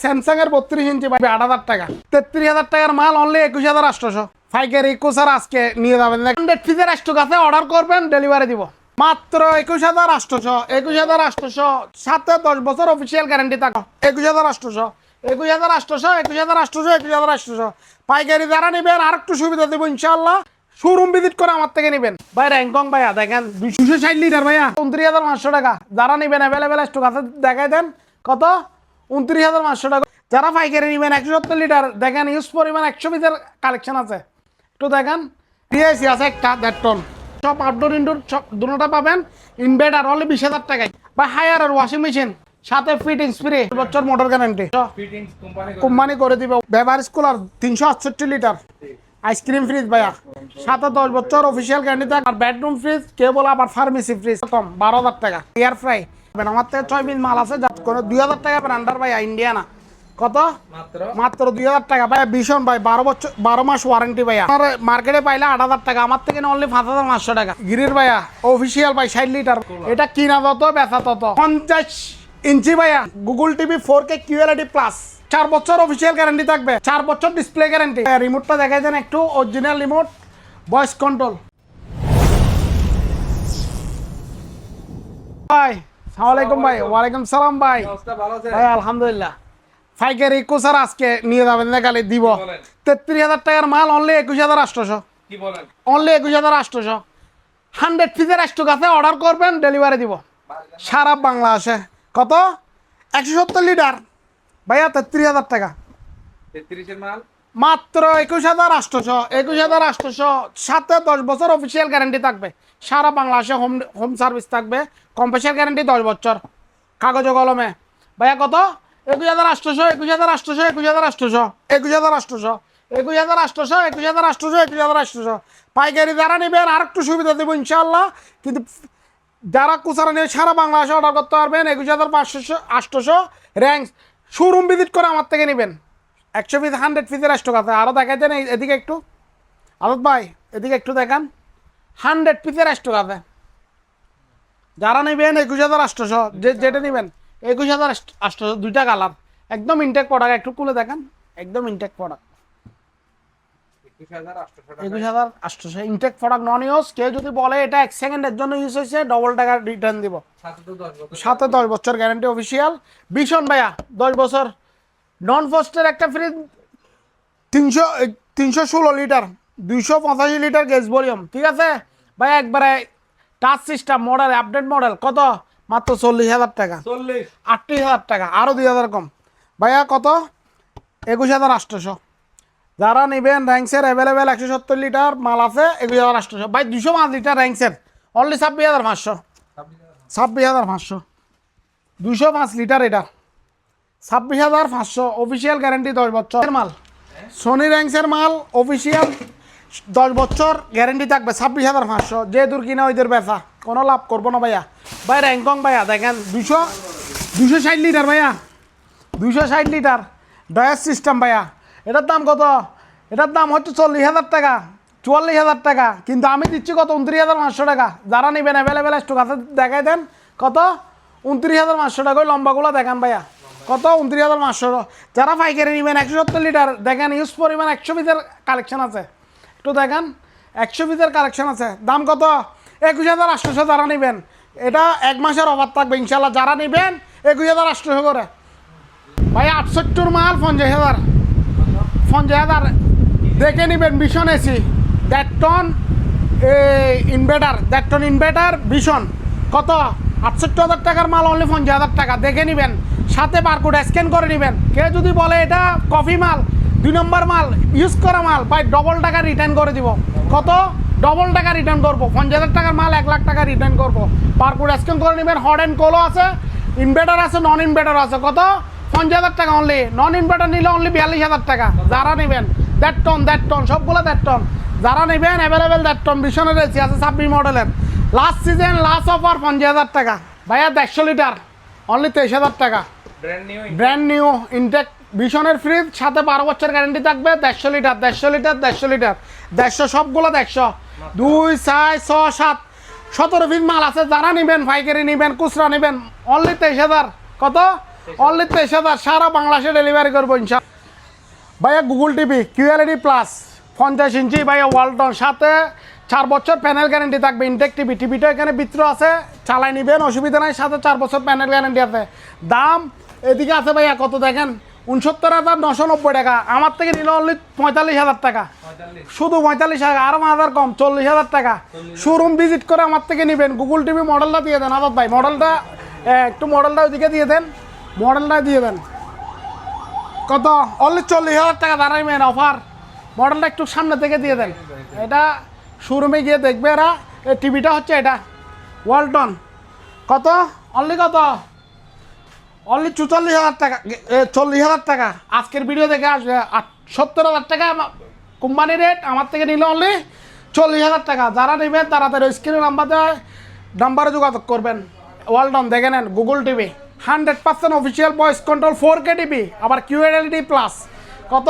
Samsung এর 32 ইঞ্চি ভাই 8,000 টাকা। 33,000 টাকার মাল অনলি 21,800। পাইকারি 21 আজকে নিয়ে যাবেন। 100 পিসের স্টক আছে, অর্ডার করবেন, ডেলিভারি দিব মাত্র 21,800। 21,800 সাথে 10 বছর অফিসিয়াল গ্যারান্টি থাকো। 21,800 21,800 21,800 21,800। পাইকারি যারা নেবেন আর একটু সুবিধা দেবো ইনশাআল্লাহ। শোরুম ভিজিট করে আমার থেকে নেবেন ভাই। র্যাংকং ভাইয়া দেখেন 260 লিটার ভাইয়া 29,500 টাকা। যারা নেবেন অ্যাভেলেবেল স্টক আছে, দেখাই দেন কত 29,500 টাকা। যারা পাইকারি নেবেন 170 লিটার দেখেন ইউজ পরিমাণ 100 পিসের কালেকশন আছে, একটু দেখেন। ডিএসি আছে একটা 1.5 টন। সব আউটডোর ইনডোর সব দুটোটা পাবেন। ইনভার্টার অনলি 20,000 টাকায়। বা হায়ার আর ওয়াশিং মেশিন সাথে ফিটিংস ফ্রি, বছর মোটর গ্যারান্টি কোম্পানি করে দিবে। Beverage cooler 368 litre. Ice cream fridge ভাইয়া সাথে 10 বছর অফিসিয়াল গ্যারান্টি থাকে। আর বেডরুম ফ্রিজ কেবল আবার ফার্মেসি ফ্রিজ কম 12,000 টাকা। এয়ার ফ্রাই আমার থেকে 6 পিস মাল আছে, যাত করে 2,000 টাকা ব্র্যান্ডার ভাইয়া ইন্ডিয়ানা। কত মাত্র 2,000 টাকা ভাইয়া। ভীষণ ভাই 12 মাস ওয়ারেন্টি ভাইয়া। মার্কেটে পাইলে 8,000 টাকা, আমার থেকে অনলি 5,500 টাকা। গিরির ভাইয়া অফিসিয়াল ভাই 60 লিটার। এটা কিনা তত বেচা তত। 50 ইঞ্চি ভাইয়া Google TV 4K QLED plus. 4 বছর অফিসিয়াল গ্যারান্টি থাকবে, 4 বছর ডিসপ্লে গ্যারান্টি। রিমোটটা দেখাই দেন একটু, অরিজিনাল রিমোট, ভয়েস কন্ট্রোল। ভাই আসসালামু আলাইকুম ভাই। ওয়ালাইকুম সালাম ভাই। ভাই আলহামদুলিল্লাহ। পাইকারি কোসার আজকে নিয়ে যাবেন না, খালি দিব 33,000 টাকার মাল অনলি 21,800। কি বলেন? অনলি 21,800। 100 পিসের স্টক আছে, অর্ডার করবেন, ডেলিভারি দিব সারা বাংলাদেশে। কত 170 লিটার ভাইয়া 33,000 টাকা। 33 এর মাল মাত্র 21,800। 21,800 সাথে 10 বছর অফিসিয়াল গ্যারান্টি থাকবে। সারা বাংলাদেশে হোম সার্ভিস থাকবে। কম্প্রেসার গ্যারান্টি 10 বছর, কাগজ কলমে। ভাইয়া কত 21,800 21,800 21,800 21,800 21,800 21,800 21,800। পাইকারি যারা নেবেন আর একটু সুবিধা দেবো ইনশাআল্লাহ। কিন্তু যারা কুচারা নিয়ে সারা বাংলাদেশে অর্ডার করতে পারবেন 21,500 800 র্যাঙ্ক। শোরুম ভিজিট করে আমার থেকে নেবেন। 100 পিস 100 পিসের স্টক আছে। আরও দেখাই দেন এদিকে একটু, আলোক ভাই এদিকে একটু দেখান। 100 পিসের স্টক আছে। যারা নেবেন 21,800, যেটা নেবেন 21,800। 2টা কালার, একদম ইনটেক প্রোডাক্ট। একটু খুলে দেখান, একদম intact product. 21,800 intact product, non use. কেউ যদি বলে এটা 1 সেকেন্ডের জন্য ইউজ হয়েছে, ডবল টাকা রিটার্ন দিব। সাথে 10 বছর গ্যারান্টি অফিসিয়াল। ভীষণ ভাইয়া 10 বছর। নন ফস্টের একটা fridge 316 litre 285 litre gas volume. ঠিক আছে ভাই, একবারে touch system model, update model. কত মাত্র 40,000 টাকা। 38,000 টাকা, আরও 2,000 কম ভাইয়া। কত 21,800। যারা নেবেন র্যাঙ্কসের অ্যাভেলেবেল 170 লিটার মাল আছে 21,800 ভাই। 205 লিটার র্যাঙ্কসের অনলি 26,500। 26,500 205 লিটার, এটা 26,500 অফিসিয়াল গ্যারান্টি 10 বছর মাল। সোনি র্যাঙ্কসের মাল অফিসিয়াল 10 বছর গ্যারান্টি থাকবে। 26,500। যে দূর কিনা ওইদের বেচা, কোনো লাভ করবো না ভাইয়া। ভাই র্যাঙ্কং ভাইয়া দেখেন 260 লিটার ভাইয়া 260 লিটার ডয়ার সিস্টেম ভাইয়া। এটার দাম কত? এটার দাম হচ্ছে 40,000 টাকা 44,000 টাকা। কিন্তু আমি দিচ্ছি কত 29,500 টাকা। যারা নেবেন অ্যাভেলেবেল স্টক আছে, দেখাই দেন কত 29,500 টাকা। ওই লম্বাগুলো দেখান ভাইয়া কত 29,500। যারা পাইকারি নেবেন 170 লিটার দেখেন ইউজ পরিমাণ 100 পিসের কালেকশন আছে, একটু দেখেন 100 পিসের কালেকশন আছে। দাম কত 21,800। যারা নেবেন এটা 1 মাসের অফার থাকবে ইনশাল্লাহ। যারা নেবেন 21,800 করে ভাই। 68 মাল 50,000 দেখে নেবেন। ভীষণ AC 1.5 ton inverter 1.5 ton inverter ভীষণ। কত 68,000 টাকার মাল অনলি 50,000 টাকা। দেখে নেবেন, সাথে বারকোড স্ক্যান করে নেবেন। কেউ যদি বলে এটা কফি মাল, 2 নম্বর মাল, ইউজ করা মাল ভাই, ডবল টাকা রিটার্ন করে দিব। কত ডবল টাকা রিটার্ন করবো। 50,000 টাকার মাল 1 লাখ টাকা রিটার্ন করবো। বারকোড স্ক্যান করে নেবেন। হট অ্যান্ড কোলও আছে, ইনভার্টার আছে, নন ইনভার্টার আছে। কত 50,000 টাকা অনলি। নন ইনভার্টার নিলে অনলি 42,000 টাকা। যারা নেবেন 1.5 টন সবগুলো 1.5 টন। যারা নেবেন অ্যাভেলেবেল 1.5 টন ভীষণের এসি আছে 26 মডেলের। লাস্ট সিজন লাস্ট অফার 50,000 টাকা ভাইয়া। 150 লিটার অনলি 23,000 টাকা। ব্র্যান্ড নিউ ইনটেক ভীষণের ফ্রিজ, সাথে 12 বছর গ্যারান্টি থাকবে। 150 লিটার 150 লিটার 150 লিটার 150 সবগুলো 150 2 4 6 7 17 পিস মাল আছে। যারা নেবেন পাইকারি নেবেন খুচরা নেবেন অনলি 23,000। কত অনলি 23,000 সারা বাংলাদেশে ডেলিভারি করবো ইনশাল্লাহ। ভাইয়া গুগল টিভি QLED প্লাস 50 ইঞ্চি ভাইয়া ওয়ালটন, সাথে 4 বছর প্যানেল গ্যারেন্টি থাকবে। ইনটেক টিভি, টিভিটা এখানে ভিতরে আছে, চালাই নিবেন অসুবিধা নাই, সাথে 4 বছর প্যানেল গ্যারেন্টি আছে। দাম এদিকে আছে ভাইয়া কত দেখেন, 69,990 টাকা। আমার থেকে নিল অনলি 45,000 টাকা, শুধু 45 টাকা, আরও 1,000 কম, 40,000 টাকা। শোরুম ভিজিট করে আমার থেকে নেবেন। গুগল টিভি মডেলটা দিয়ে দেন আদাত ভাই, মডেলটা একটু মডেলটা ওইদিকে দিয়ে দেন, মডেলটা দিয়ে দেন। কত? অনলি 40,000 টাকা দাঁড়াইবেন অফার। মডেলটা একটু সামনে থেকে দিয়ে দেন। এটা শোরুমে গিয়ে দেখবে এরা। এই টিভিটা হচ্ছে এটা ওয়ালটন। কত? অনলি কত? অনলি 44,000 টাকা, 40,000 টাকা। আজকের ভিডিও দেখে আসবে 70,000 টাকা কোম্পানি রেট, আমার থেকে নিলে অনলি 40,000 টাকা। যারা নেবেন তাড়াতাড়ি স্ক্রিনে নাম্বার দেওয়া নাম্বারে যোগাযোগ করবেন। ওয়ালটন দেখে নেন, Google TV 100% official voice control 4K TV, আবার QLED প্লাস। কত?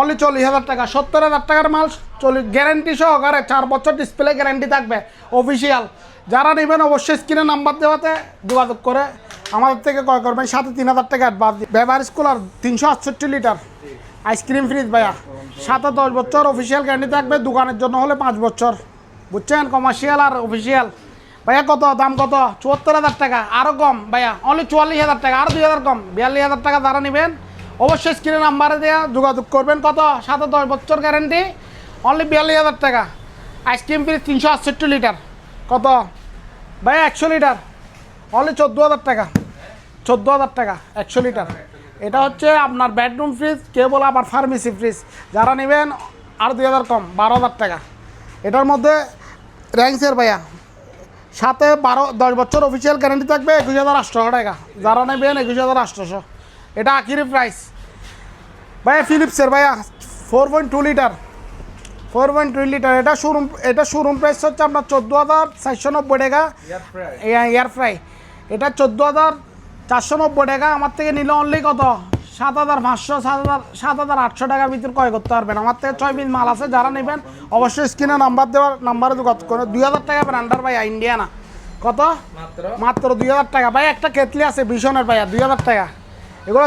অনলি 40,000 টাকা। 70,000 টাকার মাল, গ্যারেন্টি সহকারে 4 বছর ডিসপ্লে গ্যারেন্টি থাকবে অফিসিয়াল। যারা নেবেন অবশ্যই স্ক্রিনে নাম্বার দেওয়াতে যোগাযোগ করে আমাদের থেকে ক্রয় করবেন। সাথে 3,000 টাকা advance. Beverage cooler 368 litre, ice cream fridge ভাইয়া, সাথে 10 বছর অফিসিয়াল গ্যারেন্টি থাকবে। দোকানের জন্য হলে 5 বছর, বুঝছেন? কমার্শিয়াল আর অফিসিয়াল। ভাইয়া কত দাম? কত? 74,000 টাকা, আরও কম ভাইয়া, অনলি 44,000 টাকা, আরও 2,000 কম, 42,000 টাকা। যারা নেবেন অবশ্যই স্ক্রিনে নাম্বারে দেওয়া যোগাযোগ করবেন। কত? সাথে 10 বছর গ্যারেন্টি, অনলি 42,000 টাকা। আইসক্রিম ফ্রিজ 368 লিটার, কত ভাইয়া? 100 লিটার, অনলি 14,000 টাকা। 14,000 টাকা 100 লিটার। এটা হচ্ছে আপনার বেডরুম ফ্রিজ, কেবল আবার ফার্মেসি ফ্রিজ। যারা নেবেন আর 2,000 কম, 12,000 টাকা। এটার মধ্যে র্যাঙ্কসের ভাইয়া, সাথে 10 বছর অফিসিয়াল গ্যারেন্টি থাকবে, 21,800 টাকা। যারা নেবেন 21,800। এটা আখিরি প্রাইস ভাইয়া। ফিলিপসের ভাইয়া 4.2 লিটার, 4.2 লিটার। এটা শোরুম প্রাইস হচ্ছে আপনার 14,490 টাকা। এয়ার ফ্রাই এটা 14,490 টাকা। আমার থেকে নিলে অনলি কত? 7,500, 7,800 টাকার ভিতরে ক্রয় করতে পারবেন। আমার থেকে 6 পিস মাল আছে। যারা নেবেন অবশ্যই স্ক্রিনে নাম্বার দেওয়ার নাম্বারে যোগাযোগ করুন। 2,000 টাকা ব্র্যান্ডার ভাইয়া, ইন্ডিয়ানা। কত? মাত্র 2,000 টাকা ভাই। একটা কেতলি আছে ভীষণের ভাইয়া, 2,000 টাকা। এগুলো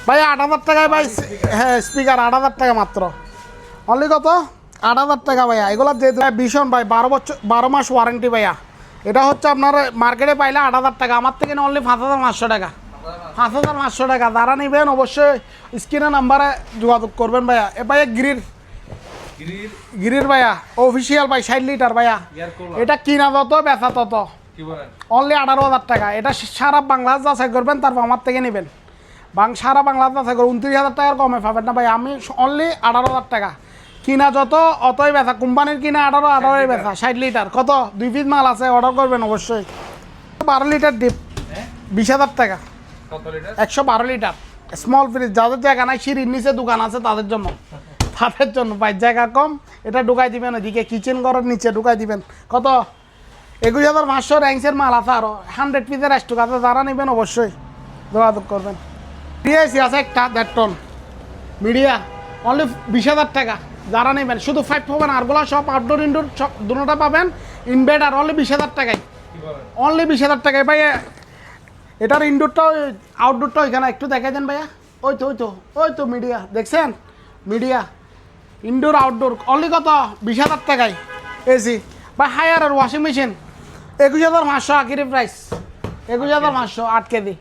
ভাইয়া 8,000 টাকায় ভাই। হ্যাঁ, স্পিকার 8,000 টাকা মাত্র। অনলি কত? 8,000 টাকা ভাইয়া। এগুলো যে ভীষণ ভাই, 12 মাস ওয়ারেন্টি ভাইয়া। এটা হচ্ছে আপনার মার্কেটে পাইলে 8,000 টাকা, আমার থেকে অনলি 5,500 টাকা। 5,500 টাকা। যারা নেবেন অবশ্যই স্ক্রিনে নাম্বারে যোগাযোগ করবেন ভাইয়া। এ ভাইয়া গিরির ভাইয়া অফিসিয়াল ভাই, 60 লিটার ভাইয়া। এটা কিনা যত বেচা তত, অনলি 18,000 টাকা। এটা সারা বাংলাদেশ যাচাই করবেন, তারপর আমার থেকে নেবেন। সারা বাংলাদেশ যাচাই করবেন, 29,000 টাকার কমে পাবেন না ভাই। আমি অনলি 18,000 টাকা। কিনা যত অতই ব্যথা, কোম্পানির কিনা 18 ব্যথা। 60 লিটার, কত? 2 পিস মাল আছে, অর্ডার করবেন অবশ্যই। 12 লিটার ডিপ, 20,000 টাকা। 112 লিটার স্মল ফ্রিজ। যাদের জায়গা নাই, সিঁড়ির নিচে দোকান আছে, তাদের জন্য ভাই জায়গা কম, এটা ঢুকাই দিবেন ওইদিকে, কিচেন ঘরের নিচে ঢুকাই দিবেন। কত? 21,500 র্যাঙ্কসের মাল আছে, আরও 100 পিসের স্টক আছে। যারা নেবেন অবশ্যই যোগাযোগ করবেন। মিডিয়া আছে একটা 1.5 টন মিডিয়া, অনলি 20,000 টাকা। যারা নেবেন শুধু 5 পাবেন, আরগুলো সব আউটডোর ইনডোর সব দুটোটা পাবেন। ইনভার্টার অনলি 20,000 টাকায়, অনলি 20,000 টাকায় ভাইয়া। এটার ইনডোরটাও আউটডোরটা ওইখানে একটু দেখাই দেন ভাইয়া। ওই তো মিডিয়া দেখছেন, মিডিয়া ইনডোর আউটডোর অনলি কত? 20,000 টাকায়। এসি বা হায়ার ওয়াশিং মেশিন 21,500 আখিরি প্রাইস, 21,500 8 কেজি।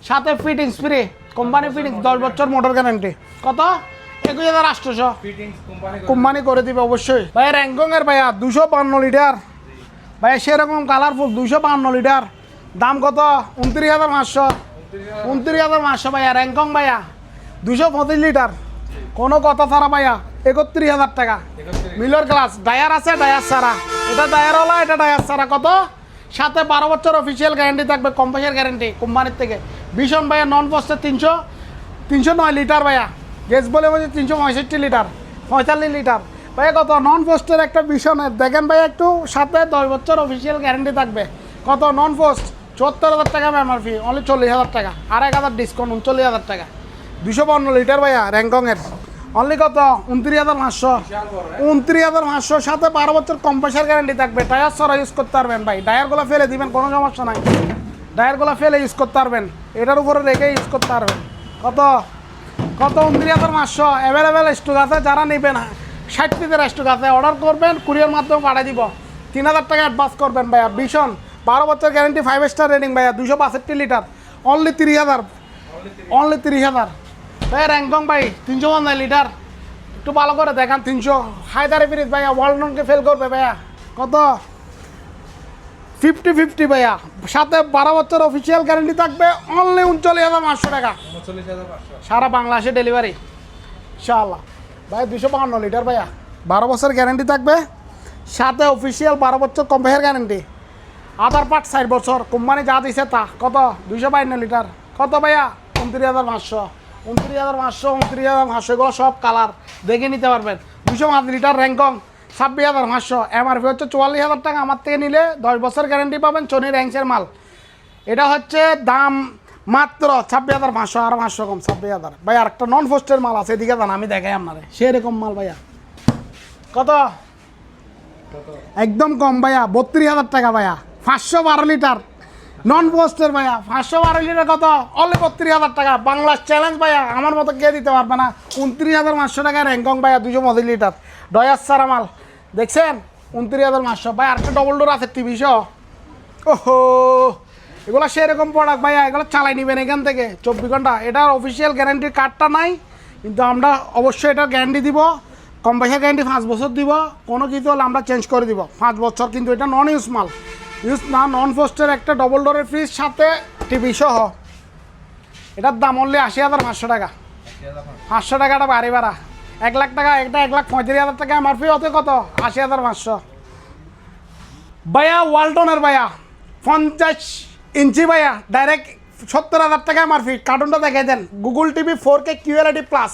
সাথে ফিটিং স্প্রে, কোম্পানি ফিটিং, 10 বছর মোটর গ্যারান্টি। কত? 21,800 কোম্পানি করে দিবে অবশ্যই ভাইয়া। র্যাঙ্কংয়ের ভাইয়া 252 লিটার ভাইয়া, সেরকম কালারফুল 252 লিটার। দাম কত? 29,500, 29,500 ভাইয়া। র্যাঙ্কং ভাইয়া 225 লিটার, কোনো কথা ছাড়া ভাইয়া 31,000 টাকা। মিলর গ্লাস, ডায়ার আছে, ডায়ার ছাড়া। এটা ডায়ারওয়ালা, এটা ডায়ার ছাড়া। কত? সাথে 12 বছর অফিসিয়াল গ্যারান্টি থাকবে, কম্প্রেসার গ্যারান্টি কোম্পানির থেকে। ভীষণ ভাইয়া নন পোস্টে 309 লিটার ভাইয়া। গ্যাস বলে বলছে 365 লিটার, 45 লিটার ভাইয়া। কত? নন পোস্টের একটা ভীষণের দেখেন ভাইয়া একটু, সাথে 10 বছর অফিসিয়াল গ্যারান্টি থাকবে। কত? নন পোস্ট 74,000 টাকা এমআরপি, অনলি 40,000 টাকা, আর 1,000 ডিসকাউন্ট, 39,000 টাকা। 252 লিটার ভাইয়া র্যাঙ্কংয়ের, অনলি কত? 29,500, 29,500। সাথে 12 বছর কম্প্রেসার গ্যারান্টি থাকবে। টায়ার সরা ইউজ করতে পারবেন ভাই, টায়ারগুলো ফেলে দিবেন, কোনো সমস্যা নাই। ডায়ারগুলো ফেলে ইউজ করতে পারবেন, এটার উপরে রেখে ইউজ করতে পারবেন। কত কত 29,500 অ্যাভেলেবেল স্টক আছে। যারা নেবেন 60 পিসের স্টক আছে, অর্ডার করবেন, কুরিয়ার মাধ্যমে পাঠিয়ে দিব। 3,000 টাকা অ্যাডভান্স করবেন ভাইয়া। ভীষণ 12 বছর গ্যারেন্টি, 5 স্টার রেটিং ভাইয়া। 262 লিটার, অনলি 30,000, অনলি 30,000 ভাইয়া। র্যাংকং ভাই 350 লিটার, একটু ভালো করে দেখান। 300 হায়দারি ফ্রিজ ভাইয়া, ওয়ালটনকে ফেল করবে ভাইয়া। কত 50-50 ভাইয়া, সাথে 12 বছর অফিসিয়াল গ্যারেন্টি থাকবে, অনলি 39,500 টাকা, 39,500। সারা বাংলাদেশে ডেলিভারি ইনশাআল্লাহ ভাই। 252 লিটার ভাইয়া, 12 বছর গ্যারেন্টি থাকবে, সাথে অফিসিয়াল 12 বছর কম্পেয়ার গ্যারেন্টি। আধার পার্ট 4 বছর, কোম্পানি যা দিছে তা। কত 252 লিটার, কত ভাইয়া 29,500, 29,500, 29,500, এগুলো সব কালার দেখে নিতে পারবেন। 205 লিটার র্যাংকং 26,500, এমআরপি হচ্ছে 44,000 টাকা। আমার থেকে নিলে 10 বছর গ্যারেন্টি পাবেন, সোনি র্যাঙ্কসের মাল। এটা হচ্ছে দাম মাত্র 26,500, আর 500 কম 26,000 ভাই। আর একটা নন পোস্টের মাল আছে, এদিকে যান, আমি দেখাই আপনারে সেরকম মাল ভাইয়া। কত একদম কম ভাইয়া, 32,000 টাকা ভাইয়া। 512 লিটার নন পোস্টের ভাইয়া, 512 লিটার কত, অনলি 32,000 টাকা। বাংলার চ্যালেঞ্জ ভাইয়া, আমার মতো কে দিতে পারবে না। 29,500 টাকা র্যাংকং ভাইয়া, 225 লিটার ডয়ার সারা মাল। দেখছেন 29,500 ভাই। আরেকটা ডবল ডোর আছে টিভি সহ। ওহো, এগুলো সেরকম প্রোডাক্ট ভাইয়া, এগুলো চালাই নেবেন এখান থেকে 24 ঘন্টা। এটার অফিসিয়াল গ্যারান্টির কার্ডটা নাই, কিন্তু আমরা অবশ্যই এটার গ্যারান্টি দিব। কম্পাসের গ্যারান্টি 5 বছর দিব, কোনো কিছু হলে আমরা চেঞ্জ করে দিব 5 বছর। কিন্তু এটা নন ইউজ মাল, ইউজ না, নন পোস্টের একটা ডবল ডোরের ফ্রিজ সাথে টিভি সহ। এটার দাম অনলি 80,500 টাকা। 500 টাকাটা বাড়ি ভাড়া, 1 লাখ টাকা। এটা 1,35,000 টাকা এমআরপি, হতে কত 80,500 ভাইয়া। ওয়ালটনের ভাইয়া 50 ইঞ্চি ভাইয়া, ডাইরেক্ট 70,000 টাকা এমআরপি। কার্টুনটা দেখে দেন, Google TV 4K QLED plus,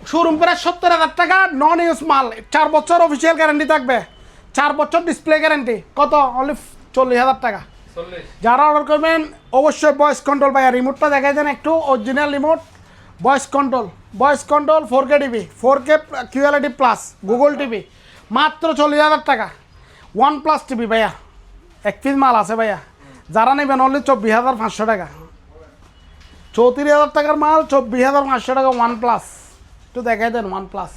showroom প্রায় 70,000 টাকা। নন ইউজ মাল, 4 বছর অফিসিয়াল গ্যারান্টি থাকবে, 4 বছর ডিসপ্লে গ্যারান্টি। কত অনলি 40,000 টাকা। 40। যারা অর্ডার করবেন অবশ্যই ভয়েস কন্ট্রোল ভাইয়া। রিমোটটা দেখাই দেন একটু, original remote, voice control, voice control 4K TV, 4K QLED plus, Google TV, মাত্র 40,000 টাকা। OnePlus টিভি ভাইয়া, 1 পিস মাল আছে ভাইয়া। যারা নেবেন অনলি 24,500 টাকা। 34,000 টাকার মাল, 24,500 টাকা OnePlus। একটু দেখাই দেন OnePlus।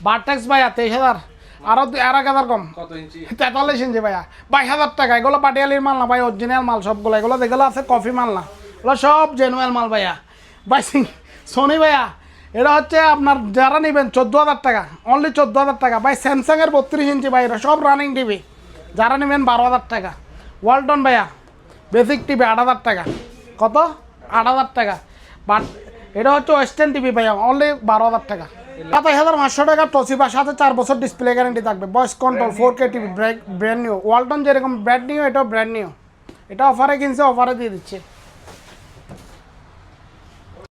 ভার্টেক্স ভাইয়া 23,000, আরও 1,000 কম, কত ইঞ্চি? 43 ইঞ্চি ভাইয়া, 22,000 টাকা। এগুলো পাটিয়ালির মাল না ভাই, অরিজিনাল মাল সবগুলো। এগুলো যেগুলো আছে কফি মাল না, এগুলো সব জেনুয়াল মাল ভাইয়া। বাই সোনি ভাইয়া, এটা হচ্ছে আপনার যারা নেবেন 14,000 টাকা, অনলি 14,000 টাকা ভাই। স্যামসাংয়ের 32 ইঞ্চি ভাই, এটা সব রানিং টিভি। যারা নেবেন 12,000 টাকা। ওয়ালটন ভাইয়া বেসিক টিভি 8,000 টাকা। কত 8,000 টাকা। বাট এটা হচ্ছে ওয়েস্টার্ন টিভি ভাইয়া, অনলি 12,000 টাকা। 27,500 টাকা টসিবা, সাথে 4 বছর ডিসপ্লে গ্যারান্টি থাকবে, voice control 4K TV, brand new. Walton যেরকম ব্র্যান্ড নিউ, এটাও ব্র্যান্ড নিউ। এটা অফারে কিনছে, অফারে দিয়ে দিচ্ছে।